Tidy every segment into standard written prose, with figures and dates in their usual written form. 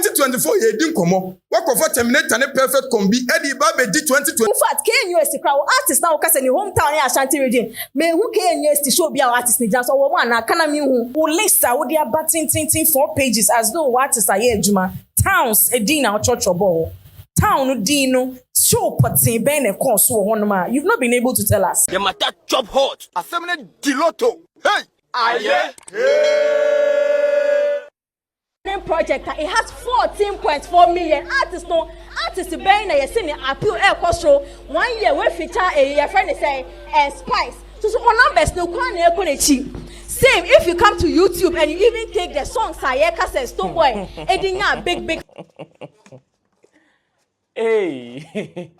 2024 ye din komo. What for terminate and perfect combi Eddie Babe di 2020. In fact, KNUST crowd artist now kase ni hometown ya Ashanti region. Me who KNUST show be our artist ni just or one na kana me who list wo dia batting 4 pages as though artists are here juma. Towns edina or church obo. Town dino show patin ben e course so honoma. You've not been able to tell us. The matter chop hot. Assembly diloto. Hey. Aye. Project it has 14.4 million artists ben na yesi ni appeal air show 1 year we feature a friend say Spice so on numbers no kwa na ekonechi same if you come to YouTube and you even take the song Sayeka says Stonebowy edinya big hey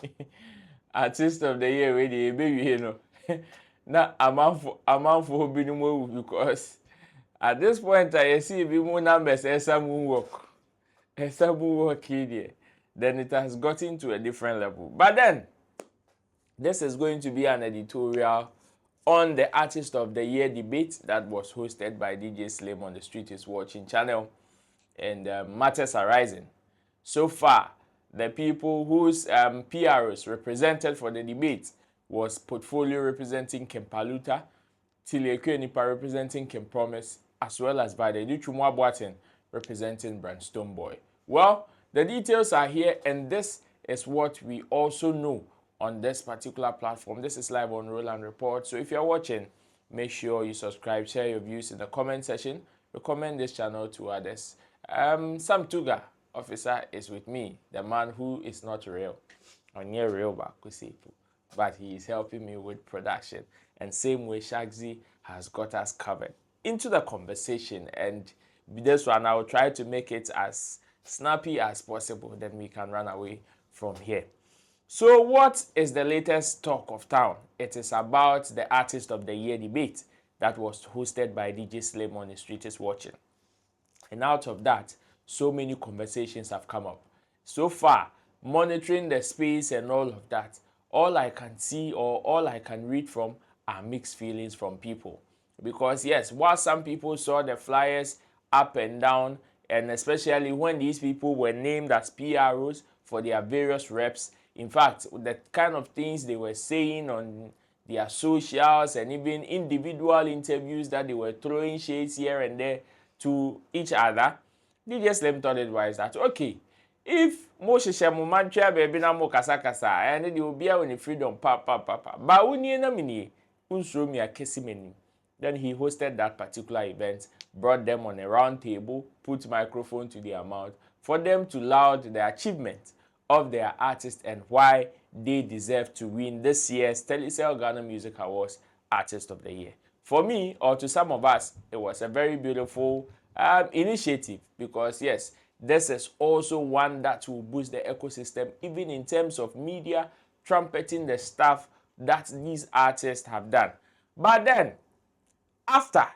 artist of the year we dey baby you know na amanfo binumu because at this point, I see if more numbers some work here, then it has gotten to a different level. But then, this is going to be an editorial on the Artist of the Year debate that was hosted by DJ Slim on the Street is Watching channel, and matters are rising. So far, the people whose PRs represented for the debate was Portfolio representing Paluta, Nipaa representing Promise, as well as by the Twumwaa representing Stonebowy. Well, the details are here, and this is what we also know on this particular platform. This is live on Roland Report. So if you're watching, make sure you subscribe, share your views in the comment section, recommend this channel to others. Sam Tuga, officer, is with me, the man who is not real, or near real, but he is helping me with production. And same way, Shagzy has got us covered. Into the conversation, and this one I will try to make it as snappy as possible, then we can run away from here. So what is the latest talk of town? It is about the Artist of the Year debate that was hosted by DJ Slim on the Street is Watching. And out of that, so many conversations have come up. So far, monitoring the space and all of that, all I can see or all I can read from are mixed feelings from people. Because yes, while some people saw the flyers up and down, and especially when these people were named as PROs for their various reps, in fact, the kind of things they were saying on their socials and even individual interviews that they were throwing shades here and there to each other, they just thought it wise that, okay, if Moshe Shamumancha baby na mo kasa and they will be out in freedom, but when you nominate, unsumi a kesimeni. Then he hosted that particular event, brought them on a round table, put microphone to their mouth for them to laud the achievement of their artist and why they deserve to win this year's Telecel Ghana Music Awards Artist of the Year. For me, or to some of us, it was a very beautiful initiative because yes, this is also one that will boost the ecosystem even in terms of media trumpeting the stuff that these artists have done. But then, after,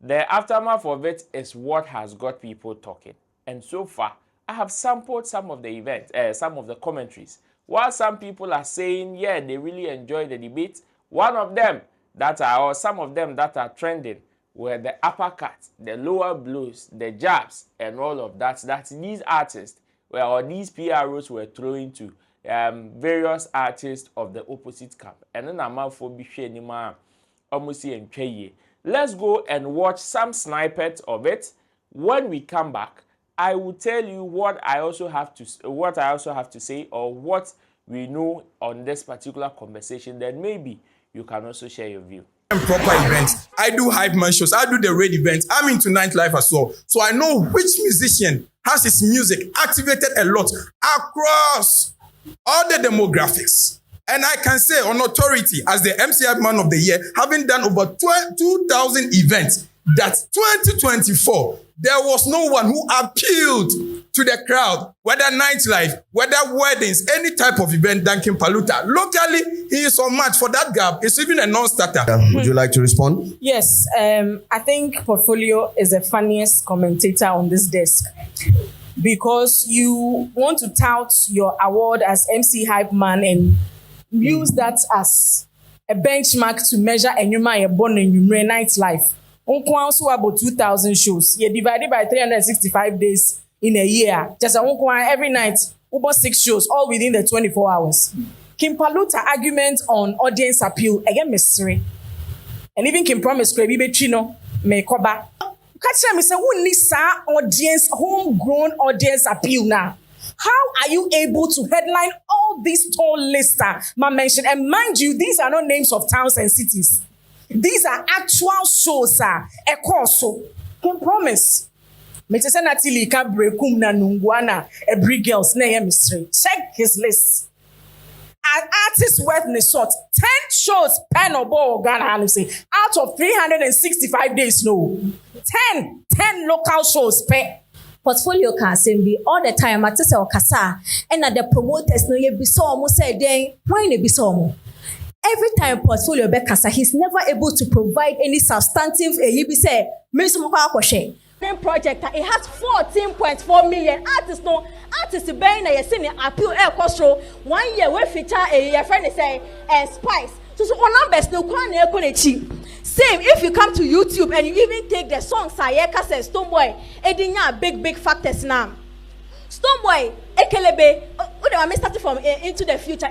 the aftermath of it is what has got people talking. And so far, I have sampled some of the events, some of the commentaries. While some people are saying, yeah, they really enjoy the debate, one of them or some of them that are trending were the uppercuts, the lower blows, the jabs, and all of that these artists, or these PROs were throwing to various artists of the opposite camp. And then I'm out for Bishenima, Omusi and Cheye. Let's go and watch some snippets of it. When we come back, I will tell you what I also have to say, or what we know on this particular conversation. Then maybe you can also share your view. Proper events. I do hype man shows. I do the raid events. I'm into nightlife as well. So I know which musician has his music activated a lot across all the demographics. And I can say on authority as the MCI Man of the Year, having done over 2,000 events, that 2024, there was no one who appealed to the crowd, whether nightlife, whether weddings, any type of event than Paluta. Locally, he is unmatched for that gap. It's even a non-starter. Would you like to respond? Yes, I think Portfolio is the funniest commentator on this desk. Because you want to tout your award as MC Hype Man and use that as a benchmark to measure Enyuma Ebon and nightlife. Also about 2,000 shows. You divided by 365 days. in a year. Just every night, over 6 shows, all within the 24 hours. Kim Paluta argument on audience appeal, again, mystery. And even Kim Promise, Chino, me koba. Catch me say, who needs audience, homegrown audience appeal now? How are you able to headline all these tall lists mentioned? And mind you, these are not names of towns and cities. These are actual shows, a course. Can promise. Mete Natili ka brekum na nungwana every girls na mystery. Check his list. An artist worth in sort 10 shows pen or ball Ghana say out of 365 days no 10 local shows per portfolio can be all the time at say okasa and at the promoters no ye bi so omo say den why na bi so omo every time portfolio be kasa he's never able to provide any substantive ye bi say me so mo kwa kwhwe project it has 14.4 million artists buying a senior appeal air cost show 1 year we feature a friend say Spice so on numbers no kwan na ekonechi same if you come to YouTube and you even take the song Sayeka says Stonebowy edinya big factors now Stonebowy ekelebe we started from Into the Future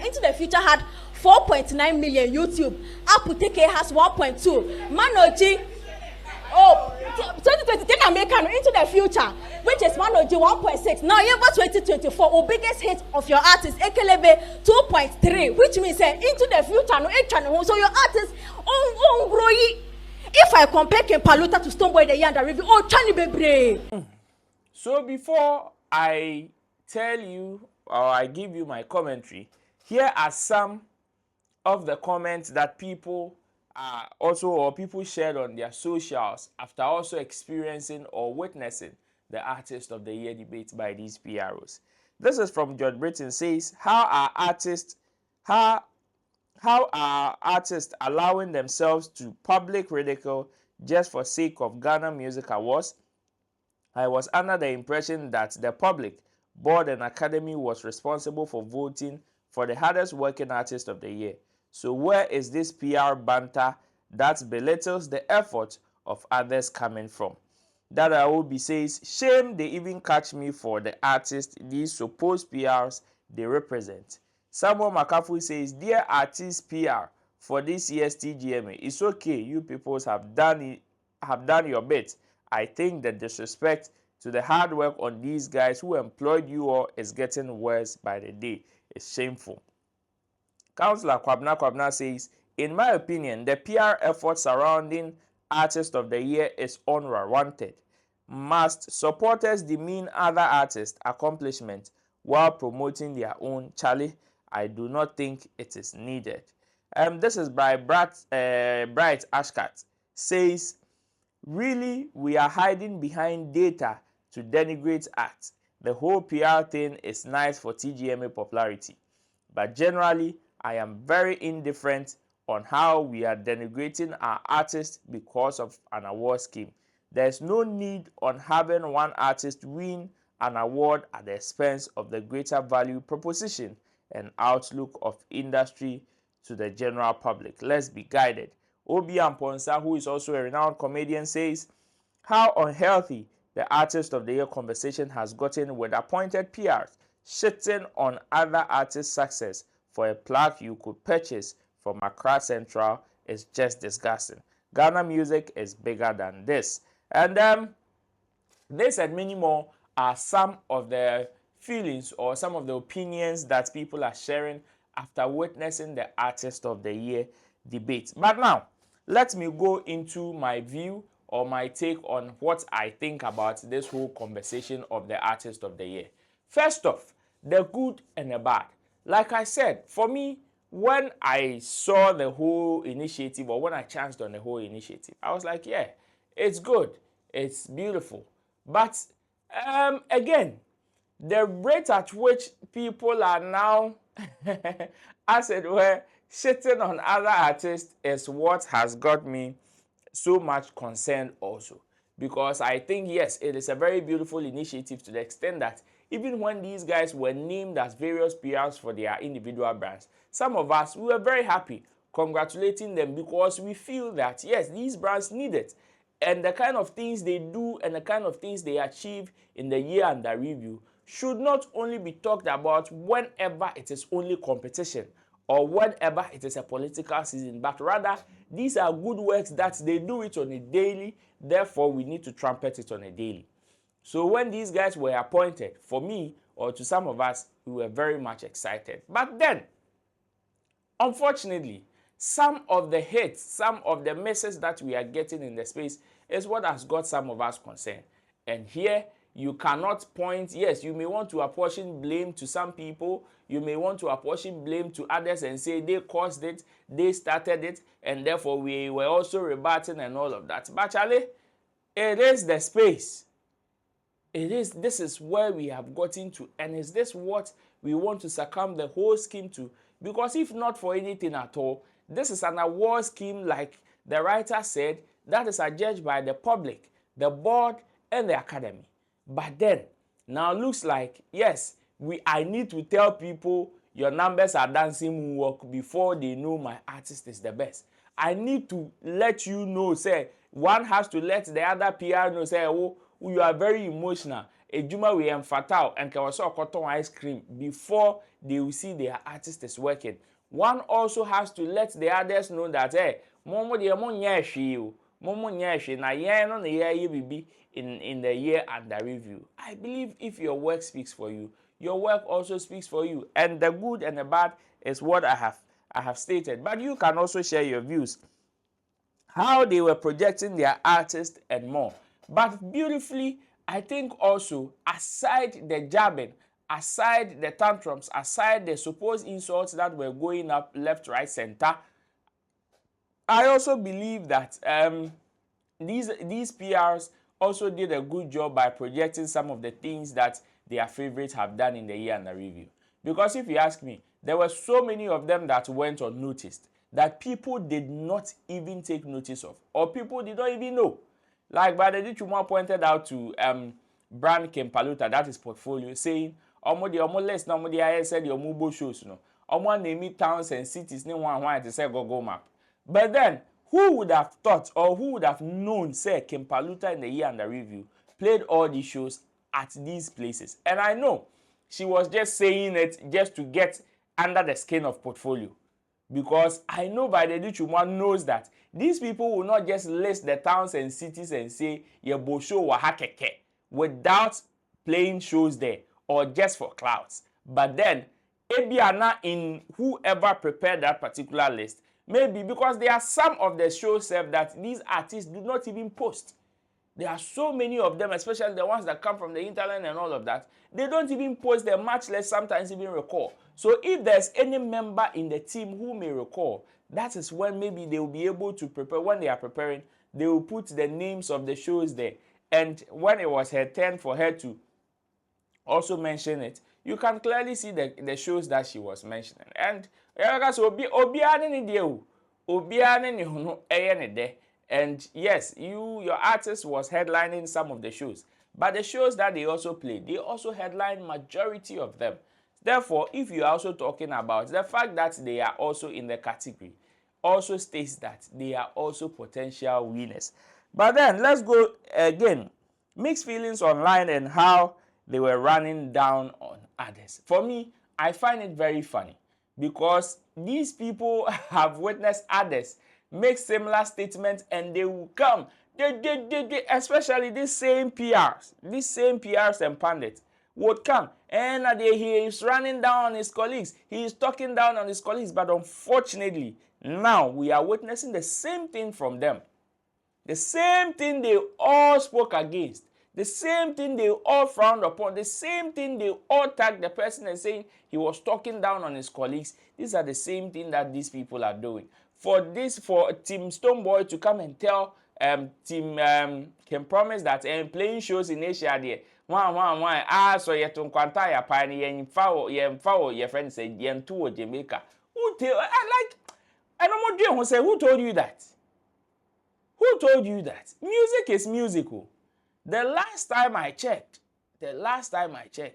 had 4.9 million YouTube Aputeke has 1.2 Manoji 2020 take American Into the Future, which is one of the 1.6. Now you got 2024, biggest hit of your artist, Ekelebe 2.3, which means Into the Future no channel. So your artist on grow. If I compare Paluta to Stonebowy the year under review, Chani Bebre. So before I tell you or I give you my commentary, here are some of the comments that people people shared on their socials after also experiencing or witnessing the Artist of the Year debate by these PROs. This is from George Britton says, how are artists allowing themselves to public ridicule just for sake of Ghana Music Awards? I was under the impression that the public, board and academy was responsible for voting for the hardest working artist of the year. So where is this PR banter that belittles the effort of others coming from? That AOTY says, shame they even catch me for the artist these supposed PRs they represent. Samuel McAfee says, dear artist PR for this year's TGMA, it's okay, you peoples have done your bit. I think the disrespect to the hard work on these guys who employed you all is getting worse by the day. It's shameful. Councillor Kwabna says, in my opinion, the PR effort surrounding Artist of the Year is unwarranted. Must supporters demean other artists' accomplishments while promoting their own? Charlie, I do not think it is needed. This is by Bright Ashkat. Says, really, we are hiding behind data to denigrate acts. The whole PR thing is nice for TGMA popularity. But generally, I am very indifferent on how we are denigrating our artists because of an award scheme. There is no need on having one artist win an award at the expense of the greater value proposition and outlook of industry to the general public. Let's be guided. Obi Amponsa, who is also a renowned comedian, says, how unhealthy the Artist of the Year conversation has gotten with appointed PRs shitting on other artists' success for a plaque you could purchase from Accra Central is just disgusting. Ghana music is bigger than this. And this and many more are some of the feelings or some of the opinions that people are sharing after witnessing the Artist of the Year debate. But now, let me go into my view or my take on what I think about this whole conversation of the Artist of the Year. First off, the good and the bad. Like I said, for me, when I saw the whole initiative or when I chanced on the whole initiative, I was like, yeah, it's good. It's beautiful. But again, the rate at which people are now, as it were, shitting on other artists is what has got me so much concerned also. Because I think, yes, it is a very beautiful initiative to the extent that even when these guys were named as various PRs for their individual brands, some of us, we were very happy congratulating them because we feel that, yes, these brands need it. and the kind of things they do and the kind of things they achieve in the year under review should not only be talked about whenever it is only competition or whenever it is a political season, but rather these are good works that they do it on a daily, therefore we need to trumpet it on a daily. So when these guys were appointed, for me or to some of us, we were very much excited. But then, unfortunately, some of the hits, some of the misses that we are getting in the space is what has got some of us concerned. And here, you cannot point, yes, you may want to apportion blame to some people, you may want to apportion blame to others and say they caused it, they started it, and therefore we were also rebutting and all of that. But Charlie, it is the space. This is where we have gotten to, and is this what we want to succumb the whole scheme to? Because if not for anything at all, this is an award scheme, like the writer said, that is adjudged by the public, the board, and the academy. But then, now looks like, yes, I need to tell people your numbers are dancing moonwalk before they know my artist is the best. I need to let you know, say, one has to let the other PR know, say, oh, you are very emotional. Ejuma we am fatal and can also cotton ice cream before they will see their artist is working. One also has to let the others know that, hey, momo de mo nyashi you, momo nyashi na yen no na ye bibi in the year under review. I believe if your work speaks for you, your work also speaks for you, and the good and the bad is what I have stated. But you can also share your views, how they were projecting their artist and more. But beautifully, I think also, aside the jabbing, aside the tantrums, aside the supposed insults that were going up left, right, center, I also believe that these PRs also did a good job by projecting some of the things that their favorites have done in the year under review. Because if you ask me, there were so many of them that went unnoticed that people did not even take notice of, or people did not even know. Like Brother Twumwaa pointed out to Brand Paluta, that is portfolio, saying, "Omo less na omo de I said your mobile shows no. Omo name towns and cities ne one to say Google map." But then, who would have thought or who would have known, say, Paluta in the year under review played all these shows at these places? And I know she was just saying it just to get under the skin of portfolio. Because I know by the Twumwaa knows that these people will not just list the towns and cities and say Yebosho Wahakeke without playing shows there or just for clouds. But then, Ebiana in whoever prepared that particular list, maybe because there are some of the shows that these artists do not even post. There are so many of them, especially the ones that come from the internet and all of that. They don't even post them, much less sometimes even recall. So if there's any member in the team who may recall, that is when maybe they will be able to prepare. When they are preparing, they will put the names of the shows there. And when it was her turn for her to also mention it, you can clearly see the shows that she was mentioning. And and yes, your artist was headlining some of the shows. But the shows that they also played, they also headline majority of them. Therefore, if you are also talking about the fact that they are also in the category, also states that they are also potential winners. But then, let's go again. Mixed feelings online and how they were running down on others. For me, I find it very funny because these people have witnessed others make similar statements and they will come. They especially these same PRs and pundits would come and he is running down on his colleagues. He is talking down on his colleagues. But unfortunately, now we are witnessing the same thing from them. The same thing they all spoke against. The same thing they all frowned upon. The same thing they all tagged the person and saying he was talking down on his colleagues. These are the same thing that these people are doing. For Team Stonebowy to come and tell Team can promise that playing shows in Asia there. So you to kwanta ya pani your friend said yen to Jamaica. Who tell I like I don't know who say who told you that? Who told you that? Music is musical. The last time I checked,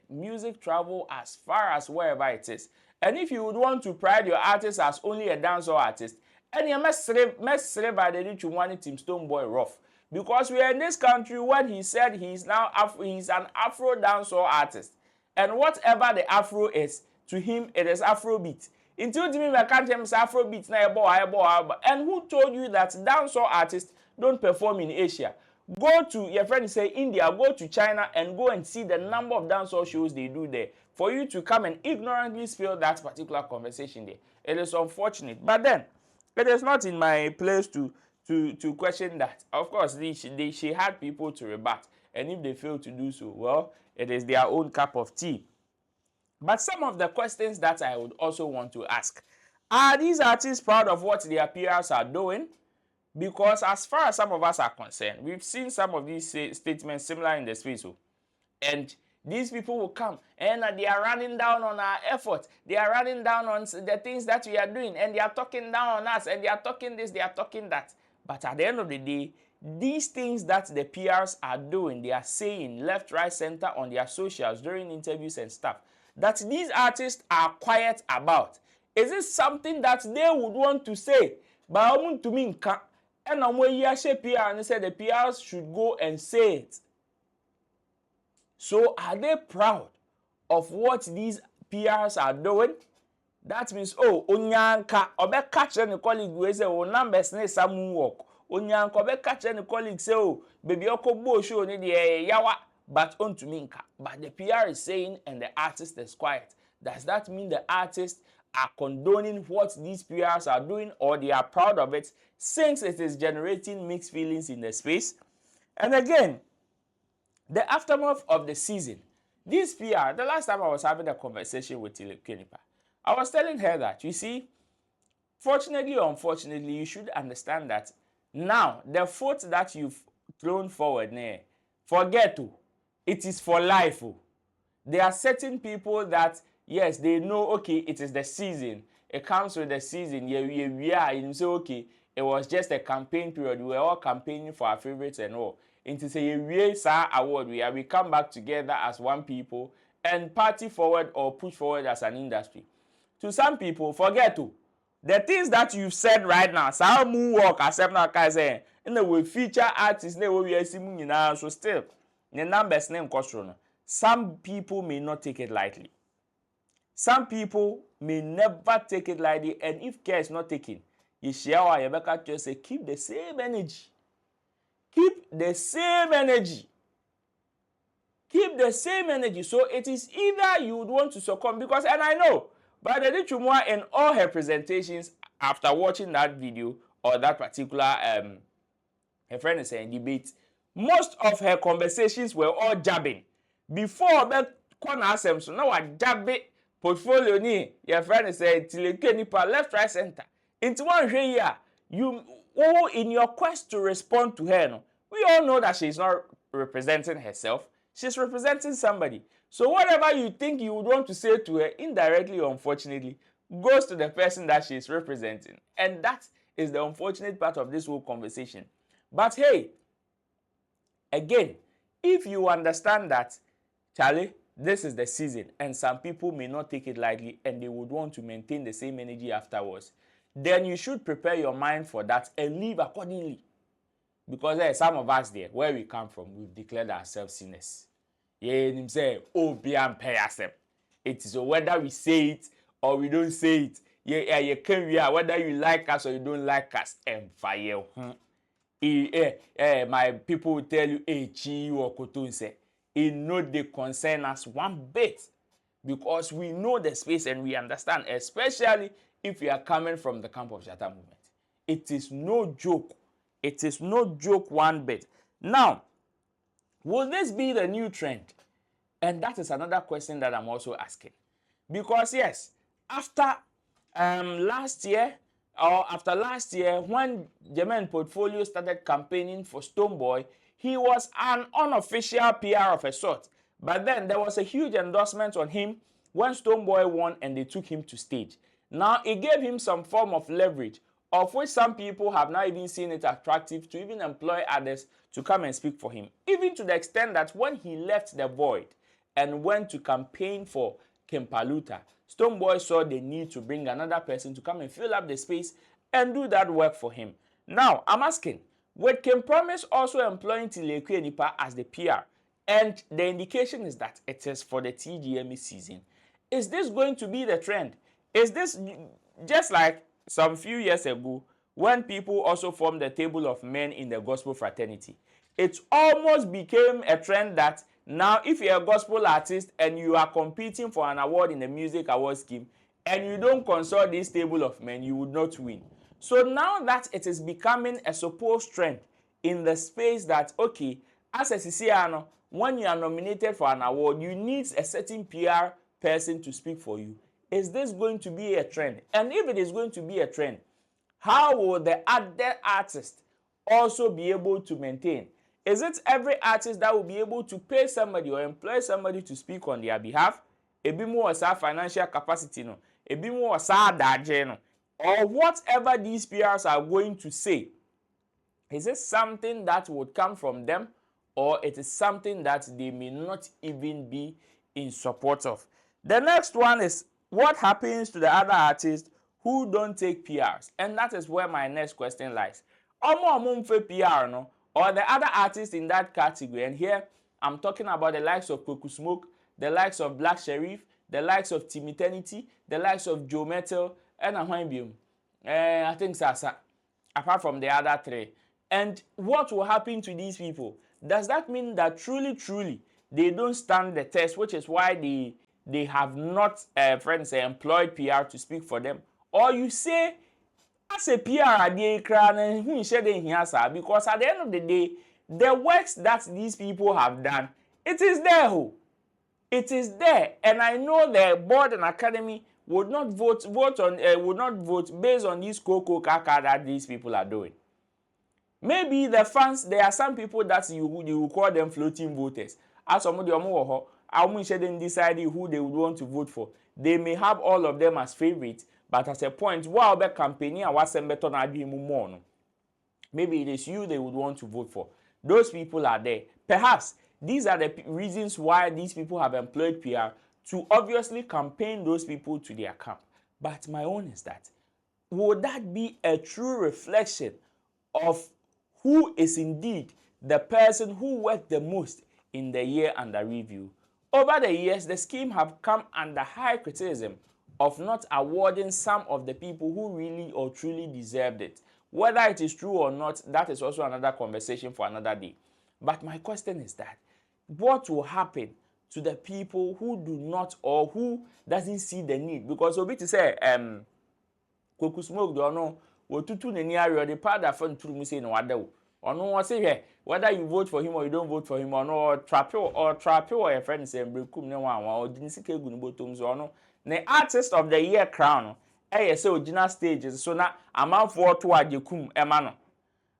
music travel as far as wherever it is. And if you would want to pride your artist as only a dancehall artist, and you must by the Twumwaa Team Stonebowy rough. Because we are in this country when he said he's now he's an Afro dancehall artist. And whatever the Afro is, to him it is Afrobeat. Until to me, I can't tell him Afrobeat na and who told you that dancehall artists don't perform in Asia? Go to your friend say India, go to China and go and see the number of dancehall shows they do there. For you to come and ignorantly spill that particular conversation there, it is unfortunate. But then, it is not in my place to question that. Of course, she had people to rebut, and if they fail to do so, well, it is their own cup of tea. But some of the questions that I would also want to ask: are these artists proud of what their peers are doing? Because as far as some of us are concerned, we've seen some of these statements similar in the space. And these people will come and they are running down on our effort. They are running down on the things that we are doing. And they are talking down on us. And they are talking this, they are talking that. But at the end of the day, these things that the PRs are doing, they are saying left, right, center on their socials during interviews and stuff, that these artists are quiet about. Is it something that they would want to say? But to me, and PR and said the PRs should go and say it. So are they proud of what these PRs are doing? That means, oh, onyanka obe catch any colleague we say oh numbers ne some work. Onyanka obe catch any colleague say oh baby okobo show ni de yawa, but on to minka. But the PR is saying and the artist is quiet. Does that mean the artists are condoning what these PRs are doing, or they are proud of it since it is generating mixed feelings in the space? And again, the aftermath of the season, this PR, the last time I was having a conversation with Nipaa, I was telling her that, you see, fortunately or unfortunately, you should understand that now the foot that you've thrown forward, forget to, it is for life. There are certain people that, yes, they know, okay, it is the season. It comes with the season. Yeah, we are. You say, okay, it was just a campaign period. We were all campaigning for our favorites and all. And to say, we award, we come back together as one people and party forward or push forward as an industry. To some people, forget to. The things that you've said right now, some moonwalk, as I'm saying, in the way feature artists, we are seeing now, so still, the numbers name cost. Some people may not take it lightly. Some people may never take it lightly, and if care is not taken, you share your back just say keep the same energy. Keep the same energy. Keep the same energy. So it is either you would want to succumb, because, and I know, but the Twumwaa in all her presentations after watching that video or that particular her friend is saying debate, most of her conversations were all jabbing. Before that corner asem, so now I jab it portfolio ni your friend is saying Nipaa left, right, center. Into one here, you in your quest to respond to her, no, we all know that she's not representing herself. She's representing somebody. So whatever you think you would want to say to her, indirectly or unfortunately, goes to the person that she's representing. And that is the unfortunate part of this whole conversation. But hey, again, if you understand that, Charlie, this is the season and some people may not take it lightly and they would want to maintain the same energy afterwards, then you should prepare your mind for that and live accordingly. Because there are some of us there, where we come from, we've declared ourselves sinners. Yeah, and say, oh, be and pay ourselves. It is whether we say it or we don't say it. Yeah, you can be whether you like us or you don't like us. And fire. My people will tell you, chi or kotun say, it no they concern us one bit. Because we know the space and we understand, especially if we are coming from the camp of Shatta movement. It is no joke. It is no joke one bit. Now, will this be the new trend? And that is another question that I'm also asking. Because yes, after last year, when German Portfolio started campaigning for Stonebowy, he was an unofficial PR of a sort. But then there was a huge endorsement on him when Stonebowy won and they took him to stage. Now, it gave him some form of leverage, of which some people have now even seen it attractive to even employ others to come and speak for him. Even to the extent that when he left the void and went to campaign for Paluta, Stonebowy saw the need to bring another person to come and fill up the space and do that work for him. Now, I'm asking, with Kim Promise also employing Tilekwe Nipaa as the PR, and the indication is that it is for the TGME season. Is this going to be the trend? Is this just like some few years ago when people also formed the table of men in the gospel fraternity? It almost became a trend that now if you're a gospel artist and you are competing for an award in the music award scheme and you don't consult this table of men, you would not win. So now that it is becoming a supposed trend in the space that, okay, as a CCR, when you are nominated for an award, you need a certain PR person to speak for you. Is this going to be a trend? And if it is going to be a trend, how will the other artists also be able to maintain? Is it every artist that will be able to pay somebody or employ somebody to speak on their behalf? Ebi more financial capacity, no. Ebi more daje, no. Or whatever these PRs are going to say. Is it something that would come from them, or it is something that they may not even be in support of? The next one is what happens to the other artists who don't take PRs, and that is where my next question lies. Omo PR, no, or the other artists in that category, and here I'm talking about the likes of Koku Smoke, the likes of Black Sheriff, the likes of Team Eternity, the likes of Joe Metal, and I think Sasa, apart from the other three. And what will happen to these people? Does that mean that truly they don't stand the test, which is why they have not employed PR to speak for them? Or you say, as a PR, because at the end of the day, the works that these people have done, it is there. It is there, and I know the board and academy would not vote based on this cocoa caca that these people are doing. Maybe the fans, there are some people that you call them floating voters. As somebody didn't decide who they would want to vote for. They may have all of them as favorites, but at a point, while the campaign maybe it is you they would want to vote for. Those people are there. Perhaps these are the reasons why these people have employed PR to obviously campaign those people to their camp. But my own is that, would that be a true reflection of who is indeed the person who worked the most in the year under review? Over the years, the scheme have come under high criticism of not awarding some of the people who really or truly deserved it. Whether it is true or not, that is also another conversation for another day. But my question is that, what will happen to the people who do not or who doesn't see the need? Because obi to say Koku Smoke do no wo tutu nani area the part that fun to me say no wada or no one say whether you vote for him or you don't vote for him or no trap or your friend say brekum ne wan or didn't see kegu no bottom so no the artist of the year crown say original stages so na amanfo to ajekum ema no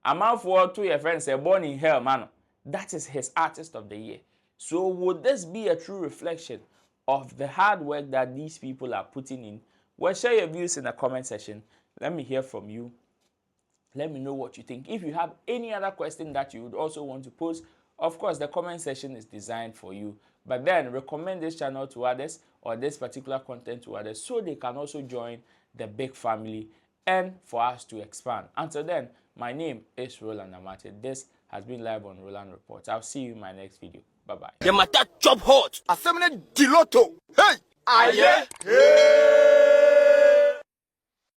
amanfo to your friend say born in hell man. That is his artist of the year. So would this be a true reflection of the hard work that these people are putting in? Well, share your views in the comment section. Let me hear from you. Let me know what you think. If you have any other question that you would also want to post, of course, the comment section is designed for you. But then recommend this channel to others or this particular content to others so they can also join the big family and for us to expand. Until then, my name is Roland Amate. This has been live on Roland Report. I'll see you in my next video. Bye-bye. The matter chop hot. Assembly Diloto. Hey! Aye! Hey!